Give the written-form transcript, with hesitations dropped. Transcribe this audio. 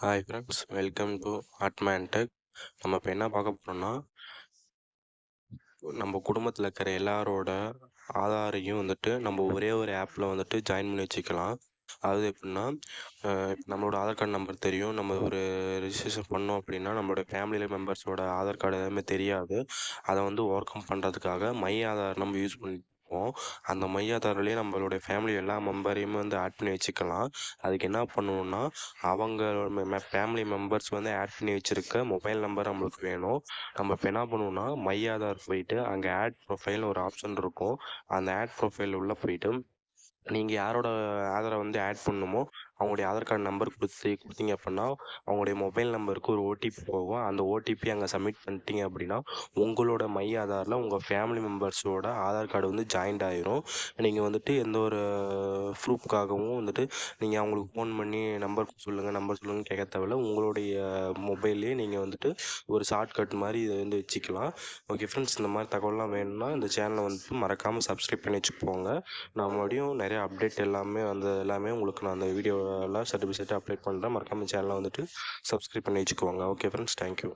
Hi friends, welcome to Artman Tech. நம்ம இப்போ என்ன பார்க்க போகிறோம்னா, நம்ம குடும்பத்தில் இருக்கிற எல்லாரோட ஆதாரையும் நம்ம ஒரே ஒரு ஆப்பில் ஜாயின் பண்ணி வச்சுக்கலாம். அது எப்படின்னா, நம்மளோட ஆதார் கார்டு நம்பர் தெரியும். நம்ம ஒரு ரிஜிஸ்ட்ரேஷன் பண்ணோம் அப்படின்னா நம்மளோட ஃபேமிலி மெம்பர்ஸோட ஆதார் கார்டு எதுவுமே தெரியாது. அதை ஓவர் கம் பண்ணுறதுக்காக மை ஆதார் நம்ம யூஸ் பண்ணிப்போம். அந்த மை ஆதார்லேயே நம்மளுடைய ஃபேமிலி எல்லா மெம்பரையுமே ஆட் பண்ணி வச்சுக்கலாம். அதுக்கு என்ன பண்ணணும்னா, அவங்க ஃபேமிலி மெம்பர்ஸ் ஆட் பண்ணி வச்சுருக்க மொபைல் நம்பர் நம்மளுக்கு வேணும். நம்ம இப்போ என்ன பண்ணுவோம்னா, மை ஆதார் போயிட்டு அங்கே ஆட் ப்ரொஃபைல்னு ஒரு ஆப்ஷன் இருக்கும். அந்த ஆட் ப்ரொஃபைல் உள்ளே போயிட்டு நீங்கள் யாரோட ஆதாரை ஆட் பண்ணணுமோ அவங்களுடைய ஆதார் கார்டு நம்பர் கொடுத்தீங்க அப்படின்னா அவங்களுடைய மொபைல் நம்பருக்கு ஒரு ஓடிபி போகும். அந்த ஓடிபி அங்கே சப்மிட் பண்ணிட்டீங்க அப்படின்னா உங்களோட மை ஆதாரில் உங்கள் ஃபேமிலி மெம்பர்ஸோட ஆதார் கார்டு ஜாயிண்ட் ஆயிரும். நீங்கள் எந்த ஒரு ப்ரூஃப்காகவும் நீங்கள் அவங்களுக்கு ஃபோன் பண்ணி நம்பர் சொல்லுங்கள் கேட்க தேவையில்ல. உங்களுடைய மொபைல்லே நீங்கள் ஒரு ஷார்ட்கட் மாதிரி இதை வச்சுக்கலாம். ஓகே ஃப்ரெண்ட்ஸ், இந்த மாதிரி தகவல்லாம் வேணும்னா இந்த சேனலை மறக்காமல் சப்ஸ்கிரைப் பண்ணி வச்சுக்கோங்க. நான் மறுபடியும் நிறைய அப்டேட் எல்லாமே உங்களுக்கு நான் அந்த வீடியோலாம் சர்டிஃபிகேட் அப்டேட் பண்ணுறேன். மறக்காமல் சேனலை சப்ஸ்கிரைப் பண்ணி வச்சுக்கோங்க. Okay friends, thank you.